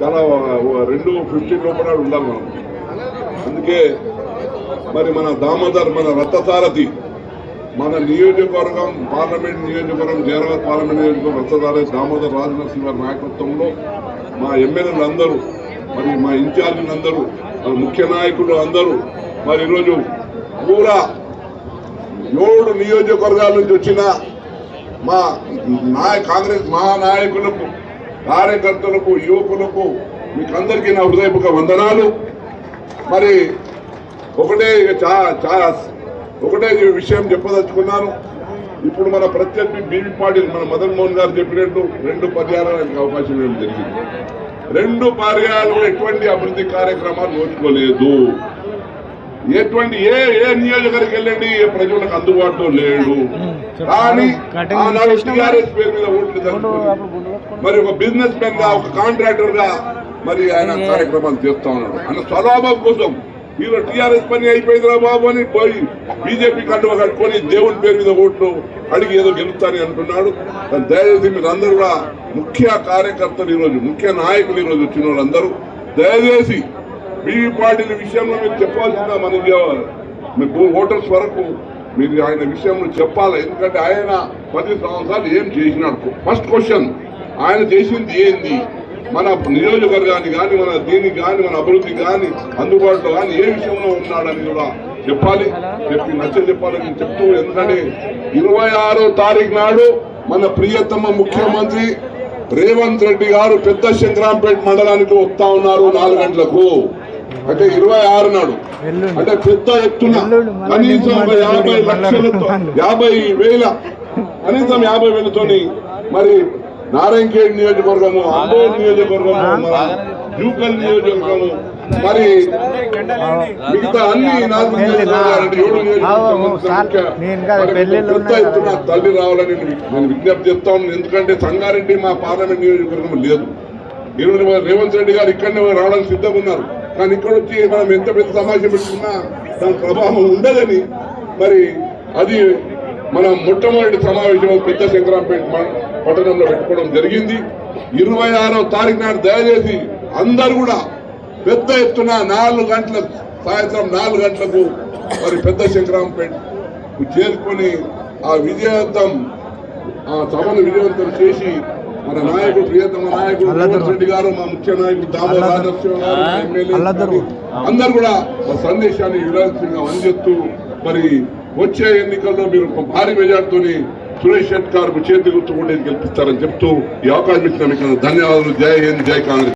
చాలా 2:15 లోపల ఉండాలి మనం. అందుకే మరి మన దామోదర్ మన రథసారథి మన నియోజకవర్గం పార్లమెంట్ నియోజకవర్గం జైరాబాద్ పార్లమెంట్ నియోజకవర్గం రథసారథి దామోదర్ రాజనరసింహ గారి నాయకత్వంలో మా ఎమ్మెల్యేలు అందరూ మరి మా ఇన్ఛార్జీలు అందరూ మరి ముఖ్య నాయకులు అందరూ మరి ఈరోజు పూరా 7 నియోజకవర్గాల నుంచి వచ్చిన మా కాంగ్రెస్ మహానాయకులకు కార్యకర్తలకు యువకులకు మీకు అందరికీ నా హృదయపూర్వక వందనాలు. మరి ఒకటే విషయం చెప్పదలుచుకున్నాను. ఇప్పుడు మన ప్రత్యర్థి బీవీ పాటిల్ మన మదన్ మోహన్ గారు చెప్పినట్టు 2 పర్యాయాలకు అవకాశం ఇవ్వడం జరిగింది. 2 పర్యాయాలు ఎటువంటి అభివృద్ధి కార్యక్రమాలు నోచుకోలేదు. ఎటువంటి ఏ నియోజకవర్గానికి వెళ్ళండి ఏ ప్రజలకు అందుబాటులో లేడు. కానీ ఆనాడు టీఆర్ఎస్ పేరు మీద ఓట్లు జరుగుతుంది. మరి ఒక బిజినెస్ మెన్ గా ఒక కాంట్రాక్టర్ గా మరి ఆయన కార్యక్రమాలు చేస్తా ఉన్నాడు. ఆయన స్వలాభం కోసం ఈరోజు టీఆర్ఎస్ పని అయిపోయిందిరా బాబు అని పోయి బీజేపీ కండువ కట్టుకొని దేవుని పేరు మీద ఓట్లు అడిగి ఏదో గెలుస్తారని అంటున్నాడు. దయచేసి మీరు అందరూ కూడా ముఖ్య కార్యకర్తలు ఈరోజు ముఖ్య నాయకులు ఈరోజు వచ్చిన వాళ్ళందరూ దయచేసి బీవీ పాటిల్ విషయంలో మీరు చెప్పాల్సిందా మనకి ఓటర్స్ వరకు మీరు ఆయన విషయంలో చెప్పాలి. ఎందుకంటే ఆయన 10 సంవత్సరాలు ఏం చేసినాడు. ఫస్ట్ క్వశ్చన్ ఆయన చేసింది ఏంది, మన నియోజకవర్గాన్ని కానీ మన దీనికి కానీ మన అభివృద్ధి కానీ అందుబాటులో కానీ ఏ విషయంలో ఉన్నాడని కూడా చెప్పాలి. చెప్పాలని చెప్తూ, ఎందుకంటే 26వ తారీఖు నాడు మన ప్రియతమ ముఖ్యమంత్రి రేవంత్ రెడ్డి గారు పెద్ద శంకరాంపేట మండలానికి వస్తా ఉన్నారు 4 గంటలకు. అంటే 26 నాడు అంటే పెద్ద ఎత్తున కనీసం 50 లక్షలతో 50,000 కనీసం 50,000తోని మరి నారాయణఖేడ్ నియోజకవర్గము, అంబోల్ నియోజకవర్గము, జూకల్ నియోజకవర్గము, మరి మిగతా అన్ని 4 పెద్ద ఎత్తున తల్లి రావాలని నేను విజ్ఞప్తి చేస్తాను. ఎందుకంటే సంగారెడ్డి మా పార్లమెంట్ నియోజకవర్గం లేదు. రేవంత్ రెడ్డి గారు ఇక్కడనే రావడానికి సిద్ధంగా ఉన్నారు. కానీ ఇక్కడ వచ్చి మనం ఎంత పెద్ద సమాజం పెట్టుకున్నా దాని ప్రభావం ఉండదని మరి అది మనం మొట్టమొదటి సమావేశం పెద్ద శంకరాంపేట పట్టణంలో పెట్టుకోవడం జరిగింది. 26వ తారీఖు నాడు దయచేసి అందరూ కూడా పెద్ద ఎత్తున 4 గంటల సాయంత్రం 4 గంటలకు మరి పెద్ద శంకరాంపేట చేరుకొని ఆ సభను విజయవంతం చేసి మన నాయకుడు ప్రియతమ నాయకుడు రేవంత్ రెడ్డి గారు మా ముఖ్య నాయకుడు దామోదర్ రాజనరసింహ గారు ఎమ్మెల్యే అందరూ కూడా సందేశాన్ని విలాసంగా అందజేస్తూ మరి వచ్చే ఎన్నికల్లో మీరు భారీ మెజార్టీతోని సురేష్ షెట్కార్ చేతి గుర్తు కూడా గెలిపిస్తారని చెప్తూ ఈ అవకాశం ఇచ్చిన మీకు ధన్యవాదాలు. జై హింద్, జై కాంగ్రెస్.